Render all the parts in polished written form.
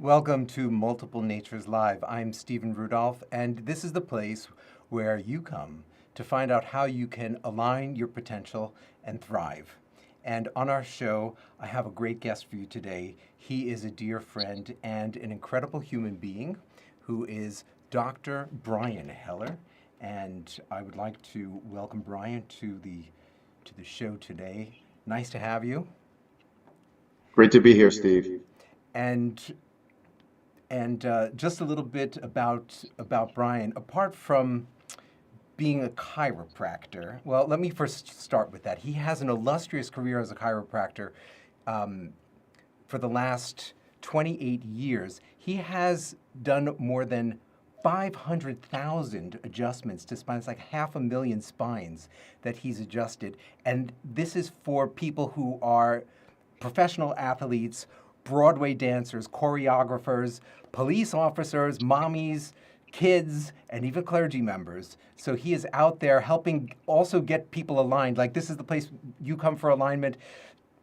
Welcome to Multiple Natures Live. I'm Stephen Rudolph, and this is the place where you come to find out how you can align your potential and thrive. And on our show, I have a great guest for you today. He is a dear friend and an incredible human being who is Dr. Brian Heller. And I would like to welcome Brian to the show today. Nice to have you. Great to be here, Steve. And just a little bit about Brian. Apart from being a chiropractor, well, let me first start with that. He has an illustrious career as a chiropractor. For the last 28 years, he has done more than 500,000 adjustments to spines, like 500,000 spines that he's adjusted. And this is for people who are professional athletes, Broadway dancers, choreographers, police officers, mommies, kids, and even clergy members. So he is out there helping also get people aligned. Like, this is the place you come for alignment.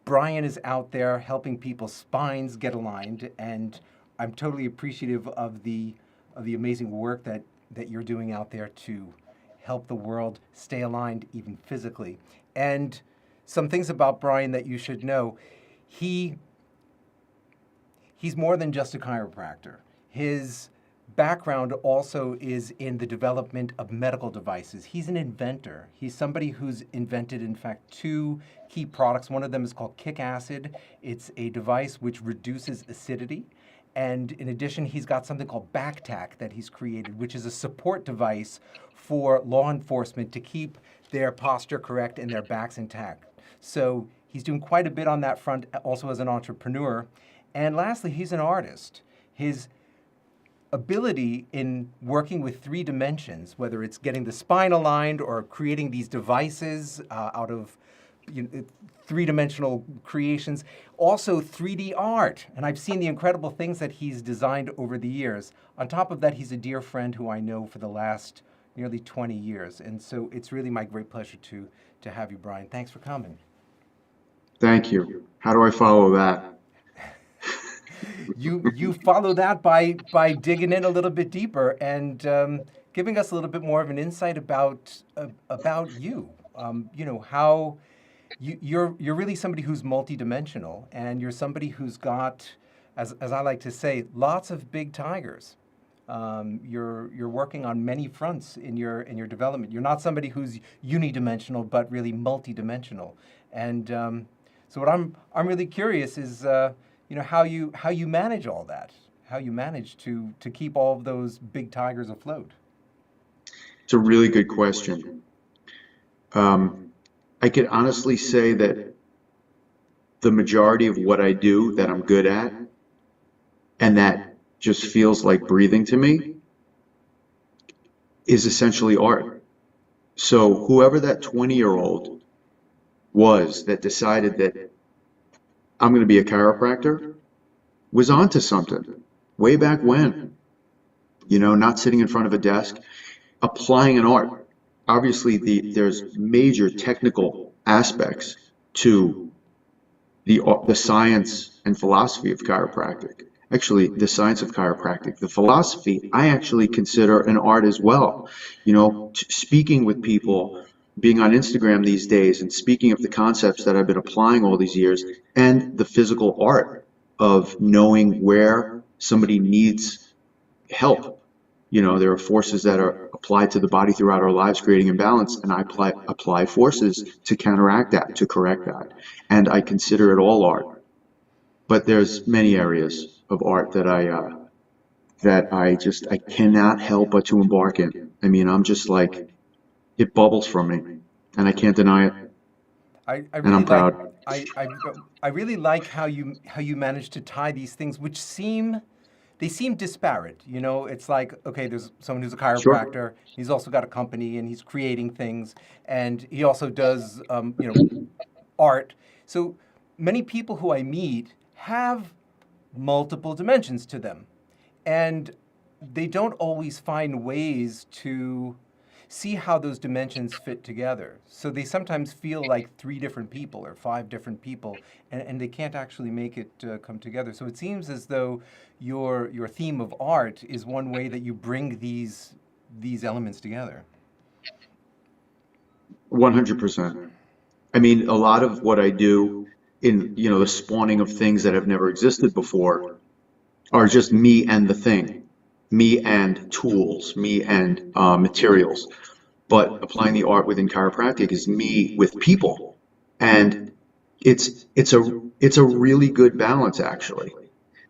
Brian is out there helping people's spines get aligned, and I'm totally appreciative of the amazing work that you're doing out there to help the world stay aligned, even physically. And some things about Brian that you should know. He's more than just a chiropractor. His background also is in the development of medical devices. He's an inventor. He's somebody who's invented, in fact, two key products. One of them is called Kick Acid. It's a device which reduces acidity. And in addition, he's got something called BackTack that he's created, which is a support device for law enforcement to keep their posture correct and their backs intact. So he's doing quite a bit on that front, also as an entrepreneur. And lastly, he's an artist. His ability in working with three dimensions, whether it's getting the spine aligned or creating these devices out of three-dimensional creations, also 3D art. And I've seen the incredible things that he's designed over the years. On top of that, he's a dear friend who I know for the last nearly 20 years. And so it's really my great pleasure to have you, Brian. Thanks for coming. Thank you. How do I follow that? You follow that by digging in a little bit deeper and giving us a little bit more of an insight about you. How you're really somebody who's multidimensional, and you're somebody who's got, as I like to say, lots of big tigers. You're working on many fronts in your development. You're not somebody who's unidimensional, but really multidimensional. And so what I'm really curious is how you manage all that, how you manage to keep all of those big tigers afloat. It's a really good question. I could honestly say that the majority of what I do that I'm good at, and that just feels like breathing to me, is essentially art. So whoever that 20-year-old was that decided that I'm going to be a chiropractor was onto something way back when. Not sitting in front of a desk, applying an art. Obviously, there's major technical aspects to the science and philosophy of chiropractic. Actually, the science of chiropractic, the philosophy, I actually consider an art as well. Speaking with people, being on Instagram these days, and speaking of the concepts that I've been applying all these years, and the physical art of knowing where somebody needs help. There are forces that are applied to the body throughout our lives, creating imbalance, and I apply forces to counteract that, to correct that. And I consider it all art. But there's many areas of art that I cannot help but to embark in. I mean, I'm just like, it bubbles from me, and I can't deny it. I And really I'm proud. I really like how you manage to tie these things, which seem disparate. It's like, okay, there's someone who's a Sure. chiropractor. He's also got a company, and he's creating things, and he also does art. So many people who I meet have multiple dimensions to them, and they don't always find ways to see how those dimensions fit together. So they sometimes feel like three different people or five different people, and they can't actually make it come together. So it seems as though your theme of art is one way that you bring these elements together. 100%. I mean, a lot of what I do in, the spawning of things that have never existed before are just me and the thing, me and tools, me and materials. But applying the art within chiropractic is me with people, and it's a really good balance actually.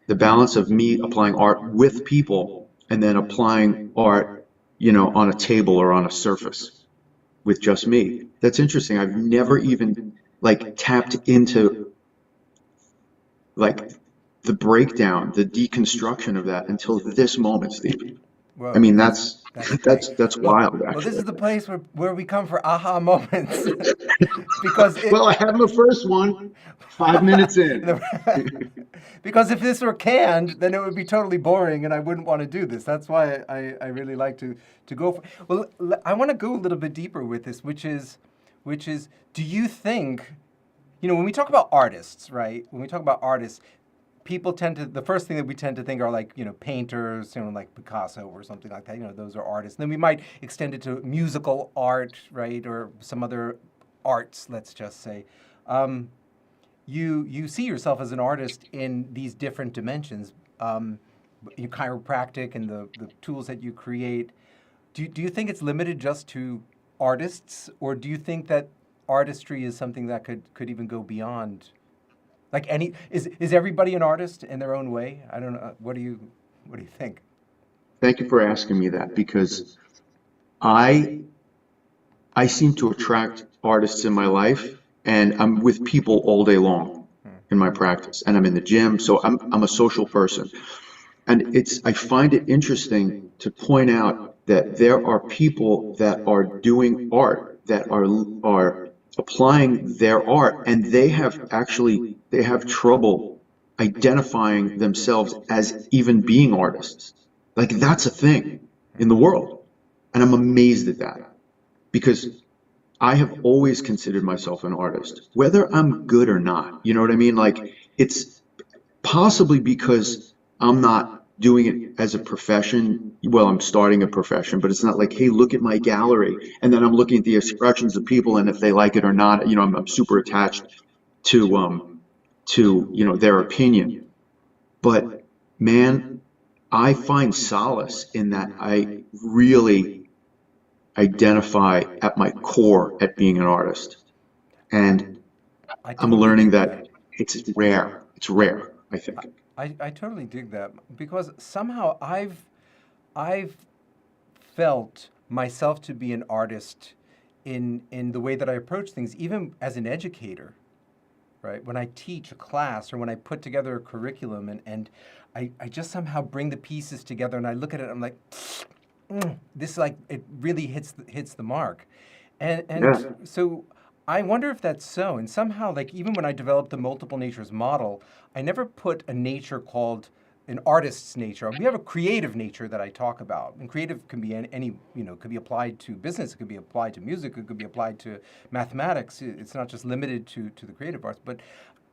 The balance of me applying art with people and then applying art, on a table or on a surface with just me. That's interesting. I've never even like tapped into like the breakdown, the deconstruction of that until this moment, Steve. I Well, mean, that's that's that's great. that's Well, wild, well, this actually. is the place where we come for aha moments, because Well, I have the first one, 5 minutes in. because if this were canned, then it would be totally boring, and I wouldn't want to do this. That's why I really like to go for. Well, I want to go a little bit deeper with this, which is, do you think, when we talk about artists, right? When we talk about artists, people tend to, the first thing that we tend to think are like, painters, like Picasso or something like that. Those are artists. Then we might extend it to musical art, right, or some other arts, let's just say. You see yourself as an artist in these different dimensions. Your chiropractic and the tools that you create. Do you think it's limited just to artists, or do you think that artistry is something that could even go beyond? Like, is everybody an artist in their own way? I don't know. What do you think? Thank you for asking me that because I I seem to attract artists in my life, and I'm with people all day long in my practice, and I'm in the gym, so I'm a social person. And I find it interesting to point out that there are people that are doing art, that are applying their art, and they have trouble identifying themselves as even being artists. Like that's a thing in the world. And I'm amazed at that because I have always considered myself an artist, whether I'm good or not. You know what I mean? Like it's possibly because I'm not doing it as a profession. Well, I'm starting a profession, but it's not like, hey, look at my gallery. And then I'm looking at the expressions of people and if they like it or not, I'm super attached to their opinion. But man, I find solace in that I really identify at my core at being an artist. I, And I I'm totally learning dig that. that it's rare. It's rare, I think. I totally dig that, because somehow I've felt myself to be an artist in the way that I approach things, even as an educator, right? When I teach a class or when I put together a curriculum, and I just somehow bring the pieces together and I look at it, I'm like, this, like, it really hits the mark. And Yeah. so I wonder if that's so. And somehow, like, even when I developed the multiple natures model, I never put a nature called an artist's nature. We have a creative nature that I talk about, and creative can be any, could be applied to business, it could be applied to music, it could be applied to mathematics. It's not just limited to the creative arts. But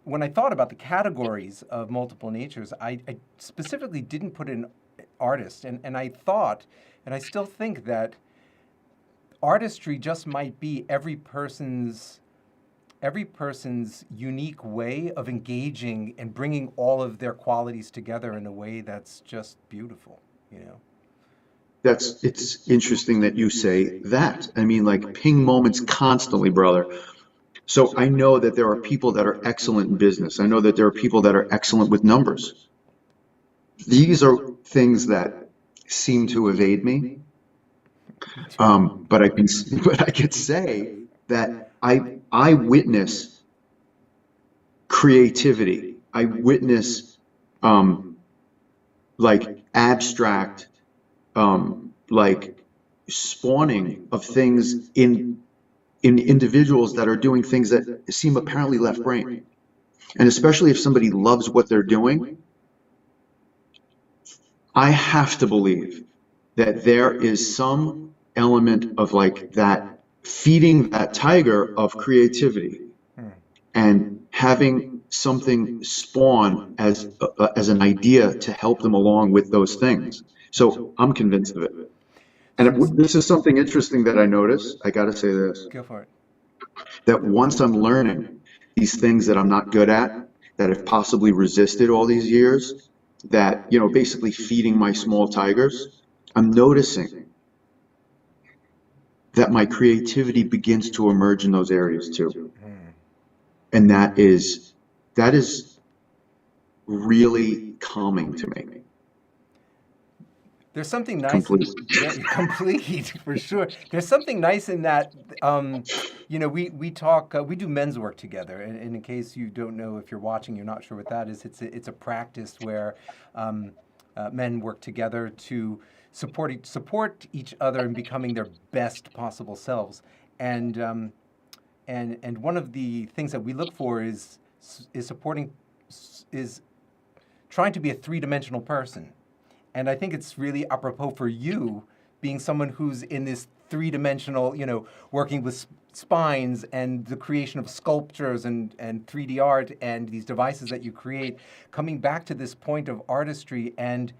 when I thought about the categories of multiple natures, I specifically didn't put in artist, and I thought, and I still think that artistry just might be every person's unique way of engaging and bringing all of their qualities together in a way that's just beautiful. It's interesting that you say that. I mean, like ping moments constantly, brother. So I know that there are people that are excellent in business. I know that there are people that are excellent with numbers. These are things that seem to evade me. Me too. But I can, but I could say that I witness creativity. I witness um, like abstract, like spawning of things in individuals that are doing things that seem apparently left brain. And especially if somebody loves what they're doing, I have to believe that there is some element of like that, feeding that tiger of creativity Hmm. and having something spawn as an idea to help them along with those things. So I'm convinced of it. And this is something interesting that I noticed. I got to say this, Go for it. that once I'm learning these things that I'm not good at, that I've possibly resisted all these years, that, you know, basically feeding my small tigers, I'm noticing that my creativity begins to emerge in those areas too. Hmm. And that is really calming to me. There's something nice in Complete. complete for sure. There's something nice in that. We talk. We do men's work together, and in case you don't know, if you're watching, you're not sure what that is. It's a practice where um, men work together to support each other in becoming their best possible selves. And and one of the things that we look for is supporting is trying to be a three-dimensional person. And I think it's really apropos for you being someone who's in this three-dimensional, working with spines and the creation of sculptures and 3D art and these devices that you create, coming back to this point of artistry and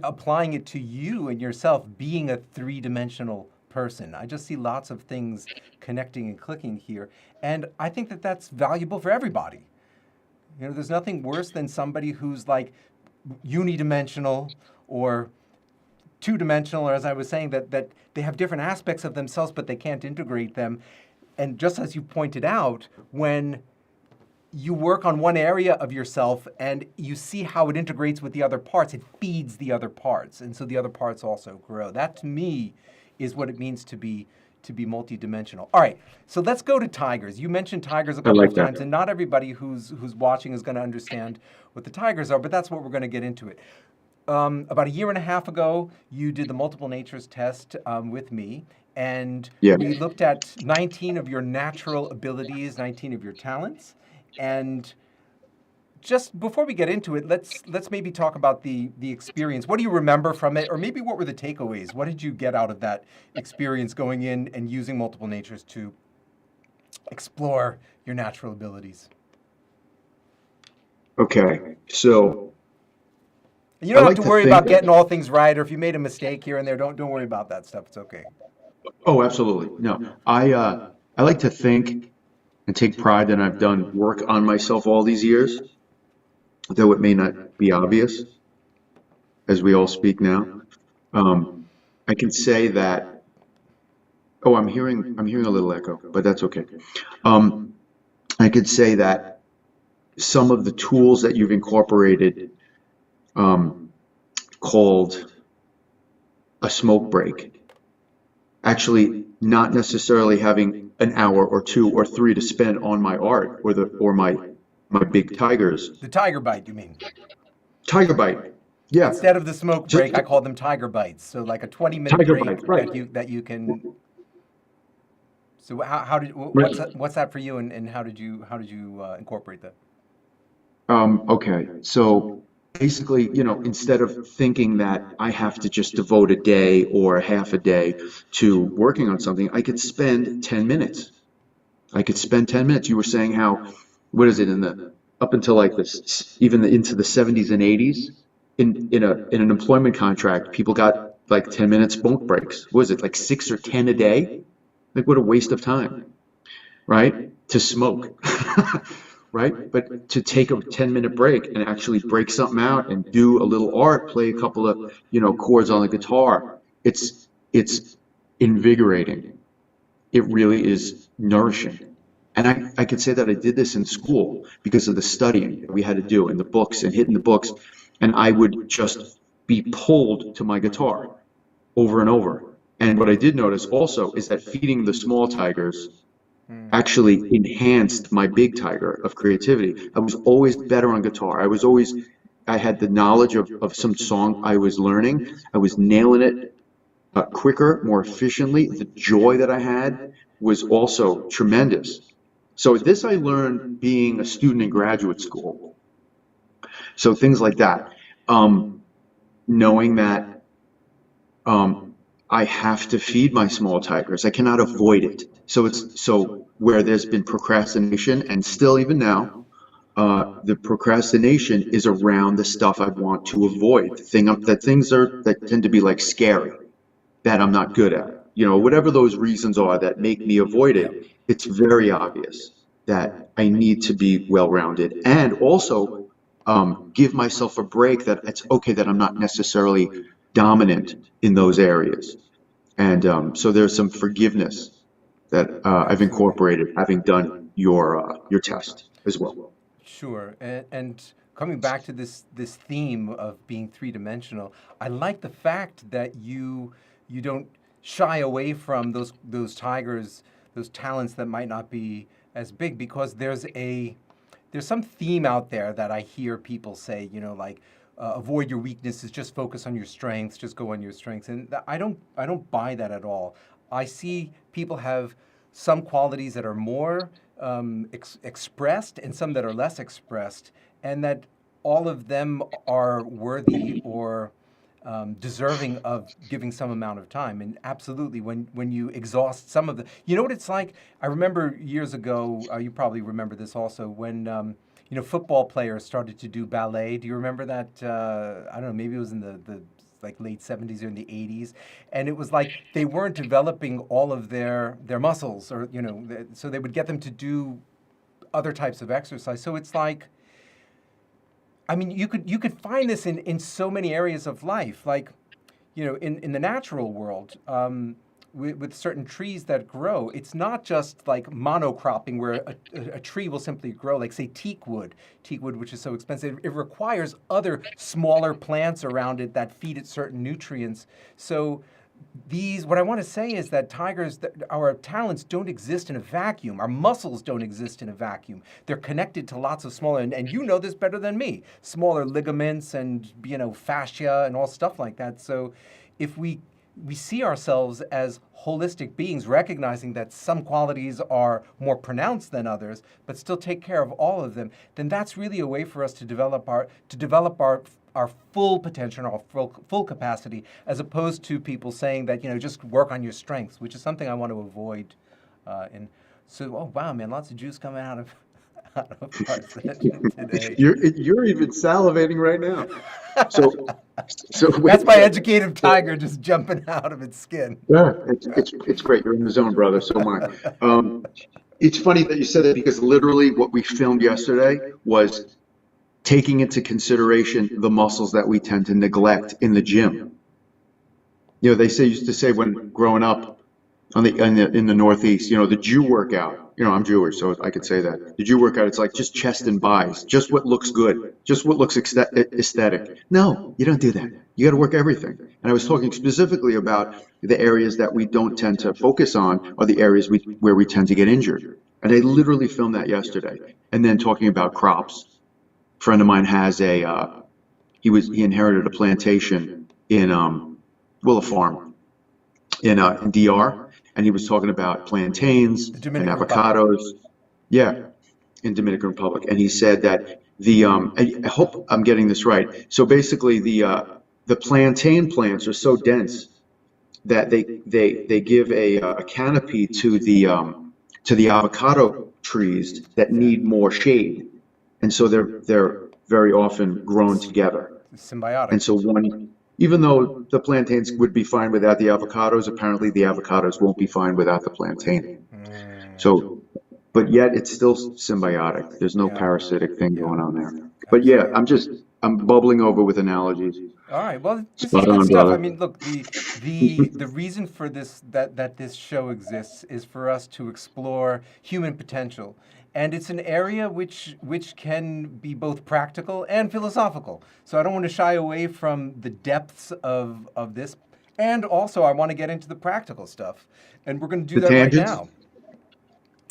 applying it to you and yourself being a three-dimensional person. I just see lots of things connecting and clicking here. And I think that that's valuable for everybody. There's nothing worse than somebody who's like unidimensional or two-dimensional, or as I was saying, that they have different aspects of themselves, but they can't integrate them. And just as you pointed out, when you work on one area of yourself and you see how it integrates with the other parts, it feeds the other parts. And so the other parts also grow. That to me is what it means to be multidimensional. All right, so let's go to tigers. You mentioned tigers a I couple like of that. times, and not everybody who's watching is going to understand what the tigers are, but that's what we're going to get into it. About a year and a half ago, you did the multiple natures test with me, and Yeah. we looked at 19 of your natural abilities, 19 of your talents, and just before we get into it, let's maybe talk about the experience. What do you remember from it, or maybe what were the takeaways? What did you get out of that experience going in and using multiple natures to explore your natural abilities? Okay. So You I don't have like to to worry think, about getting all things right, or if you made a mistake here and there, don't worry about that stuff. It's okay. oh, absolutely. No, I like to think and take pride that I've done work on myself all these years, though it may not be obvious as we all speak now. Um, I can say that, oh, I'm hearing a little echo, but that's okay. Um, I could say that some of the tools that you've incorporated, um, called a smoke break, actually not necessarily having an hour or two or three to spend on my art or my big tigers. The tiger bite, you mean? Tiger bite. Yeah. Instead of the smoke Just break, I call them tiger bites. So like a 20-minute tiger bite. break Right. that you can. So how did Right. what's that for you, and how did you incorporate that? Okay. So basically, instead of thinking that I have to just devote a day or half a day to working on something, I could spend 10 minutes. I could spend 10 minutes. You were saying how, what is it, up until like this, even into the 70s and 80s, in an employment contract, people got like 10-minute smoke breaks. What is it, like 6 or 10 a day? Like, what a waste of time, right? To smoke, right? But to take a 10-minute break and actually break something out and do a little art, play a couple of, chords on the guitar, it's invigorating. It really is nourishing. And I could say that I did this in school because of the studying that we had to do in the books and hitting the books. And I would just be pulled to my guitar over and over. And what I did notice also is that feeding the small tigers Hmm. actually enhanced my big tiger of creativity. I was always better on guitar. I had the knowledge of some song I was learning. I was nailing it quicker, more efficiently. The joy that I had was also tremendous. So this I learned being a student in graduate school. So things like that. Knowing that, I have to feed my small tigers. I cannot avoid it. So where there's been procrastination, and still even now, the procrastination is around the stuff I want to avoid. The things that tend to be like scary, that I'm not good at. Whatever those reasons are that make me avoid Yeah. it, it's very obvious that I need to be well-rounded, and also give myself a break, that it's okay that I'm not necessarily dominant in those areas. And so there's some forgiveness that I've Absolutely. incorporated, having done your test as well. Sure. And coming back to this theme of being three-dimensional, I like the fact that you don't shy away from those tigers, those talents that might not be as big, because there's some theme out there that I hear people say, like avoid your weaknesses, just focus on your strengths, just go on your strengths, and I don't buy that at all. I see people have some qualities that are more expressed and some that are less expressed, and that all of them are worthy or deserving of giving some amount of time. And absolutely, when you exhaust some of the, you know what it's like. I remember years ago. You probably remember this also when. Football players started to do ballet. Do you remember that? I don't know. Maybe it was in the like late 70s or in the 80s, and it was like they weren't developing all of their muscles, or so they would get them to do other types of exercise. So it's like, I mean, you could find this in so many areas of life, like in the natural world, with certain trees that grow. It's not just like monocropping where a tree will simply grow, like say teak wood, which is so expensive. It requires other smaller plants around it that feed it certain nutrients. So what I want to say is that our talents don't exist in a vacuum. Our muscles don't exist in a vacuum. They're connected to lots of smaller, and you know this better than me, smaller ligaments and fascia and all stuff like that. So if we see ourselves as holistic beings, recognizing that some qualities are more pronounced than others, but still take care of all of them, then that's really a way for us to develop our full potential and our full capacity, as opposed to people saying that just work on your strengths, which is something I want to avoid. And so, oh wow, man, lots of juice coming out of out of our session today. You're even salivating right now. So so That's wait. my educative tiger just jumping out of its skin. Yeah, it's great. You're in the zone, brother. So am I. It's funny that you said that, because literally what we filmed yesterday was taking into consideration the muscles that we tend to neglect in the gym. They used to say when growing up in the Northeast, the Jew workout. I'm Jewish, so I could say that the Jew workout. It's like just chest and buys, just what looks good, just what looks aesthetic. No, you don't do that. You got to work everything. And I was talking specifically about the areas that we don't tend to focus on are the areas where we tend to get injured. And I literally filmed that yesterday. And then talking about crops. A friend of mine has he inherited a plantation in a farm in DR, and he was talking about plantains The and Dominican Republic. avocados. Yeah, in Dominican Republic, and he said that I hope I'm getting this right. So basically, the plantain plants are so dense that they give a canopy to the avocado trees that Yeah, need more shade, and so they're very often grown together. symbiotic. And so even though the plantains would be fine without the avocados, apparently the avocados won't be fine without the plantain. Mm, So, but yet it's still symbiotic. There's no yeah, parasitic thing yeah, going on there. But yeah, absolutely. I'm bubbling over with analogies. All right. Well, this is Spot good on, stuff. I brother. mean, look, the reason for that this show exists is for us to explore human potential, and it's an area which can be both practical and philosophical. So I don't want to shy away from the depths of this, and also I want to get into the practical stuff, and we're going to do The that right tangents? now.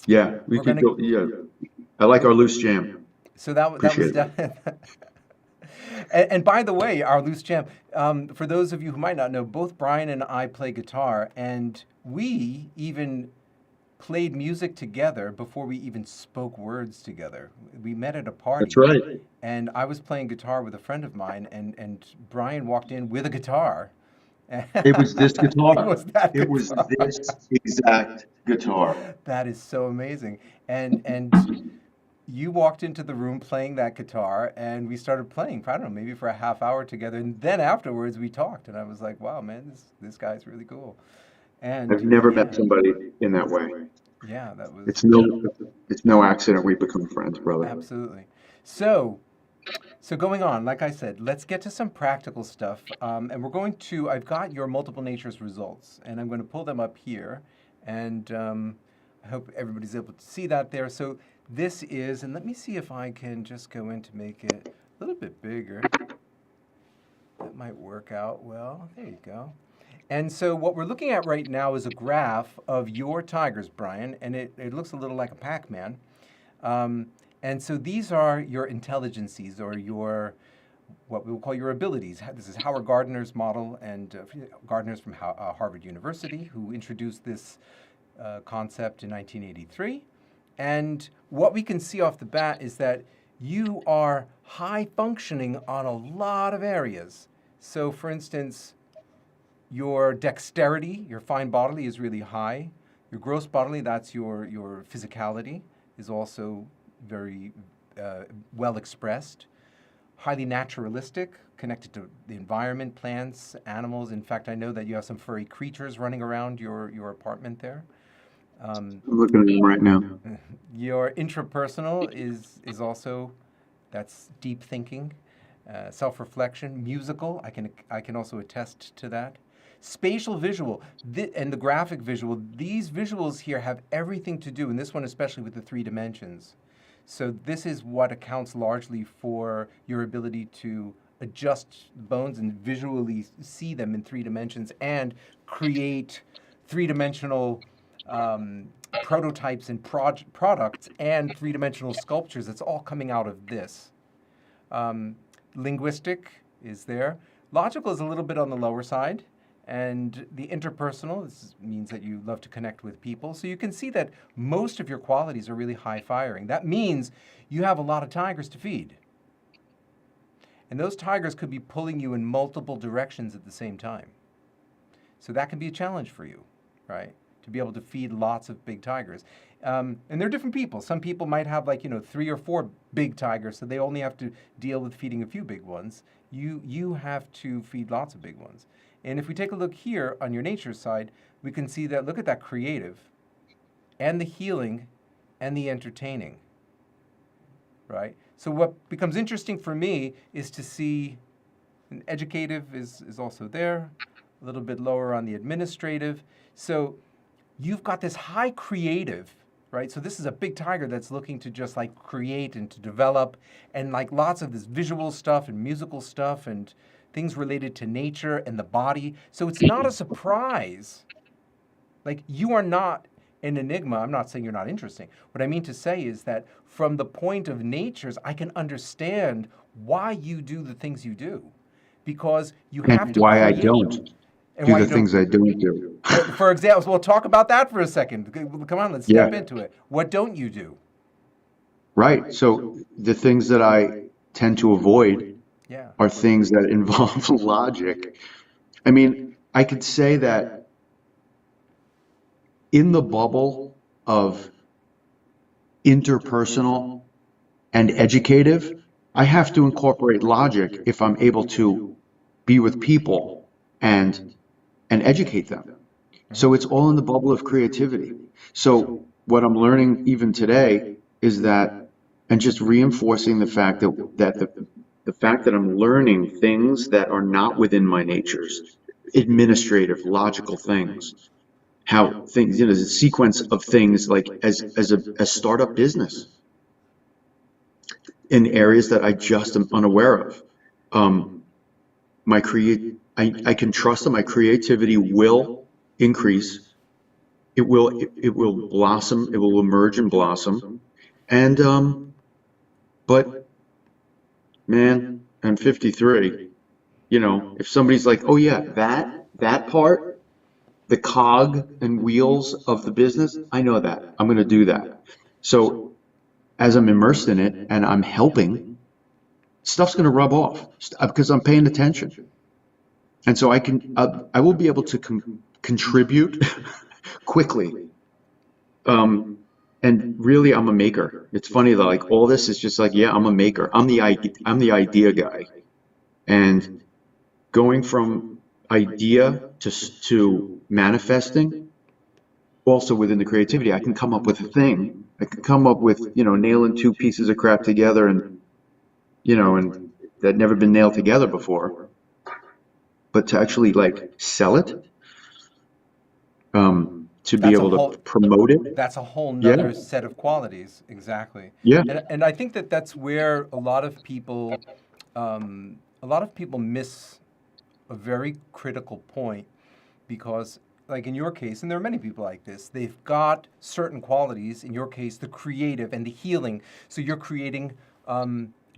Yeah, we We're going could to. go. Yeah, I like our loose jam. So that was Appreciate it. definitely. And by the way, our loose jam, for those of you who might not know, both Brian and I play guitar, and we even played music together before we even spoke words together. We met at a That's party, right. and I was playing guitar with a friend of mine, and Brian walked in with a guitar, It was this It guitar. was that It was guitar. this exact guitar. That is so amazing. And you walked into the room playing that guitar, and we started playing, I don't know, maybe for a half hour together. And then afterwards we talked, and I was like, wow, man, this guy's really cool. And I've never met yeah, somebody in that way. yeah, that It's was no, it's no accident we become friends, brother. absolutely. So, so going on, like I said, let's get to some practical stuff. And we're going to, I've got your multiple natures results, and I'm going to pull them up here. And I hope everybody's able to see that there. So this is, and let me see if I can just go in to make it a little bit bigger. That might work out well. There you go. And so what we're looking at right now is a graph of your tigers, Brian, and it looks a little like a Pac-Man. Um, and so these are your intelligences, or your, what we will call your abilities. This is Howard Gardner's model, and Gardner's from Harvard University, who introduced this concept in 1983. And what we can see off the bat is that you are high functioning on a lot of areas. So for instance, your dexterity, your fine bodily, is really high. Your gross bodily, that's your physicality, is also very well expressed. Highly naturalistic, connected to the environment, plants, animals. In fact, I know that you have some furry creatures running around your apartment there. I'm looking at him right now. Your intrapersonal is also, that's deep thinking, self-reflection, musical. I can also attest to that. Spatial visual and the graphic visual. These visuals here have everything to do, and this one especially, with the 3 dimensions. So this is what accounts largely for your ability to adjust bones and visually see them in 3 dimensions and create 3-dimensional prototypes and products and 3-dimensional sculptures. It's all coming out of this. Linguistic is there. Logical is a little bit on the lower side. And the interpersonal, this means that you love to connect with people. So you can see that most of your qualities are really high firing. That means you have a lot of tigers to feed. And those tigers could be pulling you in multiple directions at the same time. So that can be a challenge for you, right? To be able to feed lots of big tigers. And they're different people. Some people might have 3 or 4 big tigers, so they only have to deal with feeding a few big ones. You have to feed lots of big ones. And if we take a look here on your nature side, we can see that, look at that creative and the healing and the entertaining, right? So what becomes interesting for me is to see an educative is also there, a little bit lower on the administrative. So you've got this high creative, right? So this is a big tiger that's looking to just create and to develop, and lots of this visual stuff and musical stuff and things related to nature and the body. So it's not a surprise. You are not an enigma. I'm not saying you're not interesting. What I mean to say is that from the point of natures, I can understand why you do the things you do, because you have And to why I create. don't And do why the you don't. things I don't do. For example, we'll talk about that for a second. Come on, let's Yeah, step into it. What don't you do? right. So the things that I tend to avoid Yeah. are things that involve logic. I mean, I could say that in the bubble of interpersonal and educative, I have to incorporate logic if I'm able to be with people and educate them. So it's all in the bubble of creativity. So what I'm learning even today is that, and just reinforcing the fact that the fact that I'm learning things that are not within my natures, administrative, logical things, how things, there's a sequence of things as startup business in areas that I just am unaware of. I can trust that my creativity will increase. It will blossom. It will emerge and blossom. And but man, I'm 53. If somebody's like, oh yeah, that part, the cog and wheels of the business, I know that. I'm going to do that. So as I'm immersed in it and I'm helping, stuff's going to rub off because I'm paying attention. And so I will be able to contribute quickly. Um, and really, I'm a maker. It's funny that like all this is just like, yeah, I'm a maker. I'm the idea guy. And going from idea to manifesting, also within the creativity, I can come up with a thing. I can come up with, nailing two pieces of crap together and that never been nailed together before. But to actually like sell it, to be That's a able whole to promote it, that's a whole yeah, nother set of qualities. Exactly. yeah, And I think that that's where a lot of people miss a very critical point, because like in your case, and there are many people like this, they've got certain qualities, in your case the creative and the healing, so you're creating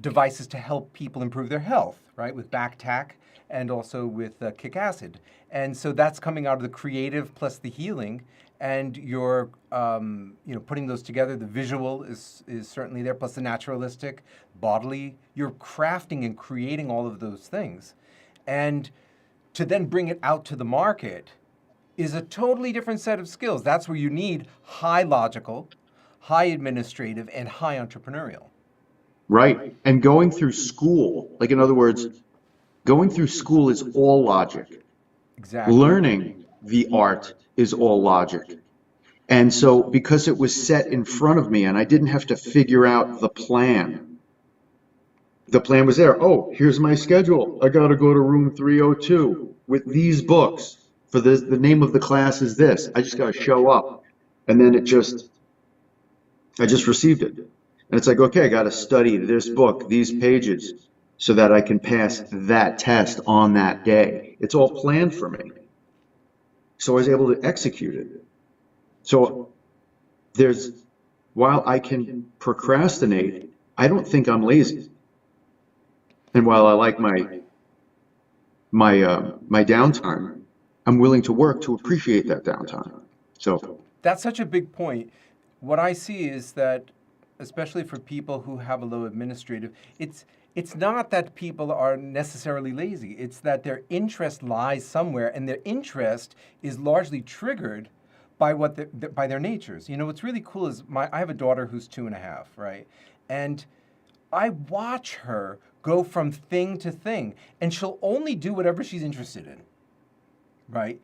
devices to help people improve their health, right, with back tack and also with kick acid. And so that's coming out of the creative plus the healing, and you're putting those together. The visual is certainly there, plus the naturalistic, bodily. You're crafting and creating all of those things, and to then bring it out to the market is a totally different set of skills. That's where you need high logical, high administrative, and high entrepreneurial. right. And going through school, like in other words, going through school is all logic. Exactly. Learning the art is all logic. And so, because it was set in front of me and I didn't have to figure out the plan was there. Oh, here's my schedule. I got to go to room 302 with these books. For this, the name of the class is this. I just got to show up. And then I just received it. And it's like, okay, I got to study this book, these pages, so that I can pass that test on that day. It's all planned for me. So I was able to execute it. So there's, while I can procrastinate, I don't think I'm lazy. And while I like my downtime, I'm willing to work to appreciate that downtime. So, That's such a big point. What I see is that, especially for people who have a low administrative, it's not that people are necessarily lazy. It's that their interest lies somewhere, and their interest is largely triggered by by their natures. You know, what's really cool is I have a daughter who's 2.5, right? And I watch her go from thing to thing, and she'll only do whatever she's interested in, right?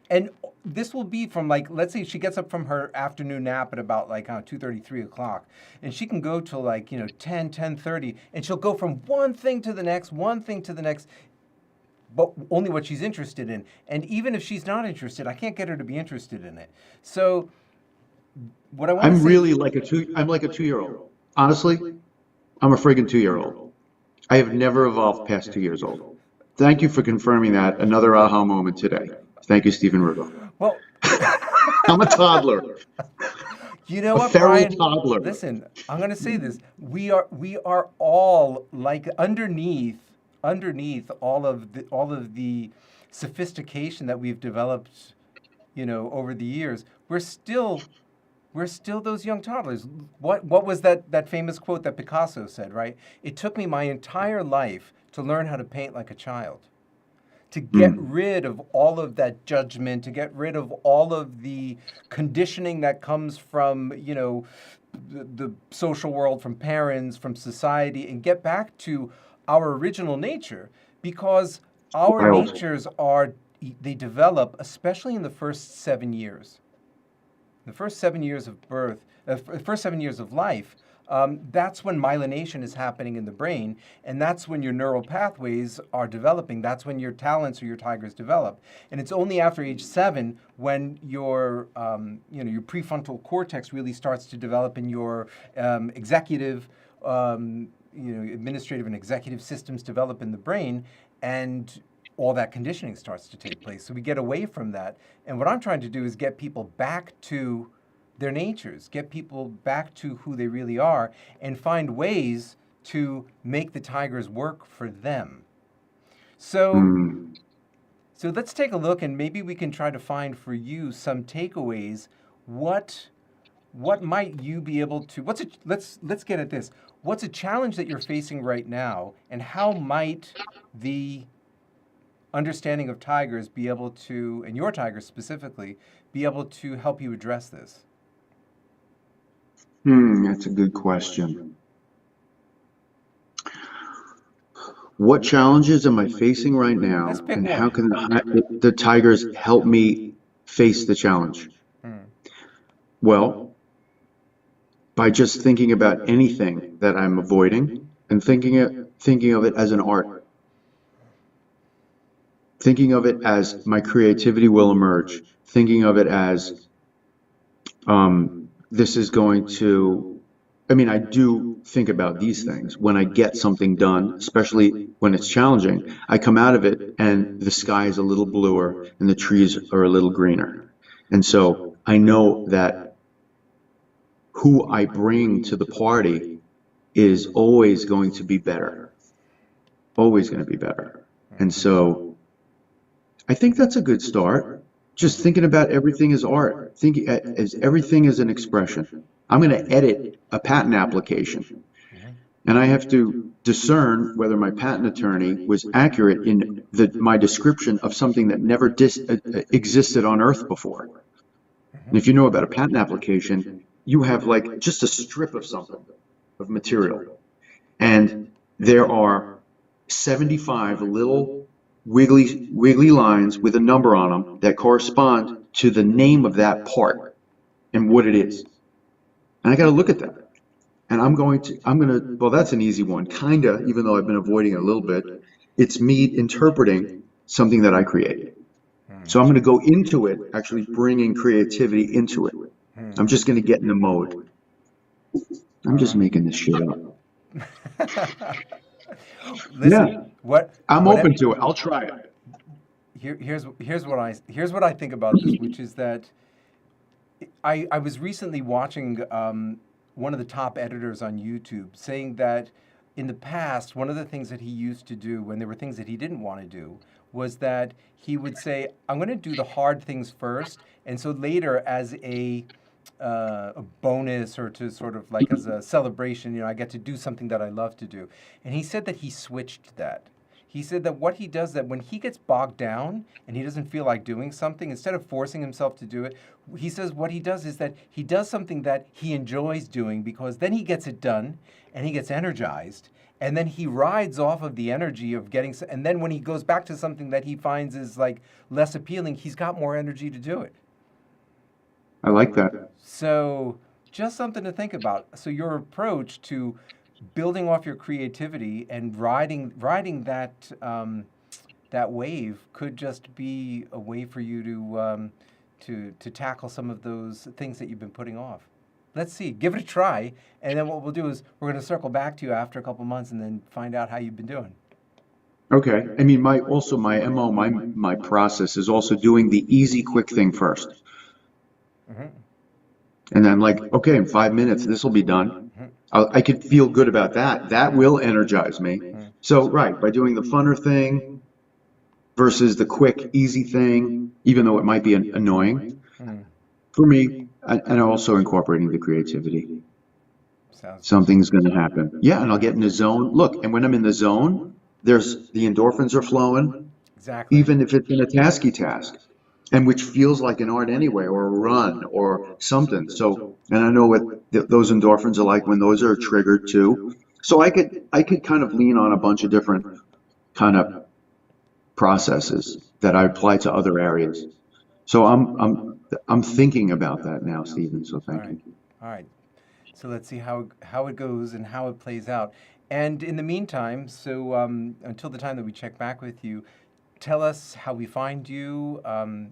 And this will be from, like, let's say she gets up from her afternoon nap at about like 2:30, 3 o'clock, and she can go till like 10, 10:30, and she'll go from one thing to the next, one thing to the next, but only what she's interested in. And even if she's not interested, I can't get her to be interested in it. So what I want to I'm say, really I'm like a 2-year-old. Honestly, I'm a friggin' 2-year-old. I have never evolved past 2 years old. Thank you for confirming that. Another aha moment today. Thank you, Stephen Rudolph. well, I'm a toddler, you know a what, feral Brian? toddler. Listen, I'm going to say this. We are all like underneath all of the sophistication that we've developed, over the years. We're still those young toddlers. What was that famous quote that Picasso said, right? It took me my entire life to learn how to paint like a child, to get Mm. rid of all of that judgment, to get rid of all of the conditioning that comes from, the social world, from parents, from society, and get back to our original nature, because our Wild. natures they develop, especially in the first 7 years. The first 7 years of birth, first 7 years of life, that's when myelination is happening in the brain, and that's when your neural pathways are developing. That's when your talents or your tigers develop. And it's only after age 7 when your prefrontal cortex really starts to develop, and your executive, administrative and executive systems develop in the brain, and all that conditioning starts to take place. So we get away from that. And what I'm trying to do is get people back to their natures, get people back to who they really are, and find ways to make the tigers work for them. So, Mm. so let's take a look, and maybe we can try to find for you some takeaways. What might you be able to? Let's get at this. What's a challenge that you're facing right now, and how might the understanding of tigers be able to, and your tigers specifically, be able to help you address this? That's a good question. What challenges am I facing right Let's now, pick and how one. can the Tigers help me face the challenge? Hmm. Well, by just thinking about anything that I'm avoiding and thinking of it as an art, thinking of it as my creativity will emerge, thinking of it as this is going to, I mean, I do think about these things when I get something done, especially when it's challenging. I come out of it and the sky is a little bluer and the trees are a little greener. And so I know that who I bring to the party is always going to be better, always going to be better. And so I think that's a good start. Just thinking about everything as art, thinking as everything as an expression. I'm going to edit a patent application, and I have to discern whether my patent attorney was accurate in my description of something that never existed on Earth before. And if you know about a patent application, you have like just a strip of something, of material, and there are 75 little wiggly lines with a number on them that correspond to the name of that part and what it is. And I got to look at that. And well, that's an easy one, kinda, even though I've been avoiding it a little bit. It's me interpreting something that I created. So I'm going to go into it, actually bringing creativity into it. I'm just going to get in the mode. I'm just making this shit up. Listen, Yeah, what I'm what open to it. I'll try it. here's what I think about this, which is that I was recently watching one of the top editors on YouTube saying that in the past, one of the things that he used to do when there were things that he didn't want to do was that he would say, I'm going to do the hard things first. And so later, as a bonus or to sort of like as a celebration, I get to do something that I love to do. And he said that he switched that. He said that what he does, that when he gets bogged down and he doesn't feel like doing something, instead of forcing himself to do it, he says what he does is that he does something that he enjoys doing, because then he gets it done and he gets energized, and then he rides off of the energy of getting, and then when he goes back to something that he finds is like less appealing, he's got more energy to do it. I like that. So just something to think about. So your approach to building off your creativity and riding that wave could just be a way for you to tackle some of those things that you've been putting off. Let's see, give it a try, and then what we'll do is we're going to circle back to you after a couple months and then find out how you've been doing. Okay. I mean, my MO, my process is also doing the easy, quick thing first. Hmm. And then like, okay, in 5 minutes, this will be done. I could feel good about that. That will energize me. So, right, by doing the funner thing versus the quick, easy thing, even though it might be annoying, Hmm. for me, and also incorporating the creativity. Sounds good. Something's going to happen. Yeah, and I'll get in the zone. Look, and when I'm in the zone, there's the endorphins are flowing, Exactly. even if it's in a tasky task, and which feels like an art anyway, or a run, or something. So, and I know what those endorphins are like when those are triggered too. So I could kind of lean on a bunch of different kind of processes that I apply to other areas. So I'm thinking about that now, Stephen. So All thank right. you. All right. So let's see how it goes and how it plays out. And in the meantime, so until the time that we check back with you, tell us how we find you.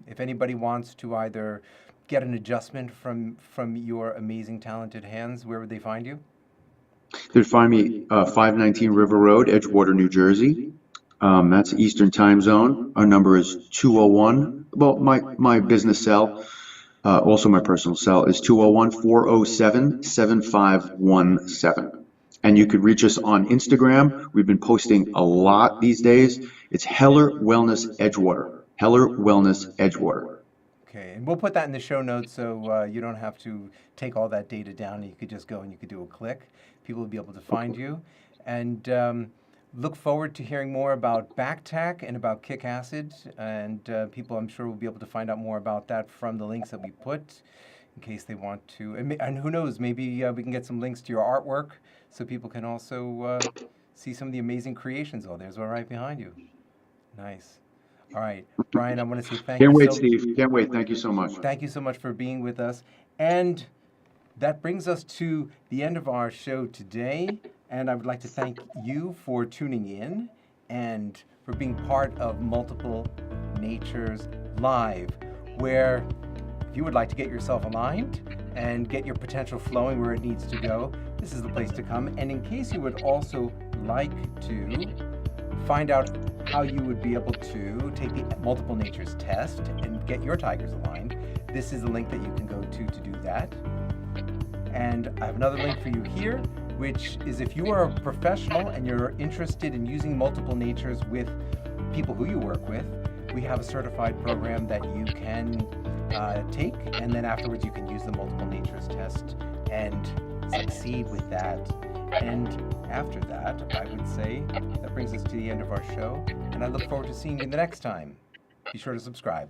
If anybody wants to either get an adjustment from your amazing, talented hands, where would they find you? They'd find me 519 River Road, Edgewater, New Jersey. That's Eastern Time Zone. Our number is 201. Well, my business cell, also my personal cell, is 201 407 7517. And you could reach us on Instagram. We've been posting a lot these days. It's Heller Wellness Edgewater. Heller Wellness Edgewater. Okay, and we'll put that in the show notes so you don't have to take all that data down. You could just go and you could do a click. People will be able to find you. And look forward to hearing more about BACTAC and about Kick Acid, and people, I'm sure, will be able to find out more about that from the links that we put, in case they want to. And who knows, maybe we can get some links to your artwork so people can also see some of the amazing creations. Oh, there's one right behind you. Nice. All right, Brian, I want to say Can't wait, Steve. Can't wait. Thank you so much. Thank you so much for being with us. And that brings us to the end of our show today. And I would like to thank you for tuning in and for being part of Multiple Natures Live, where if you would like to get yourself aligned and get your potential flowing where it needs to go, this is the place to come. And in case you would also like to find out how you would be able to take the Multiple Natures test and get your tigers aligned, this is the link that you can go to do that. And I have another link for you here, which is if you are a professional and you're interested in using multiple natures with people who you work with, we have a certified program that you can take, and then afterwards you can use the multiple natures test and succeed with that. And after that, I would say that brings us to the end of our show, and I look forward to seeing you the next time. Be sure to subscribe.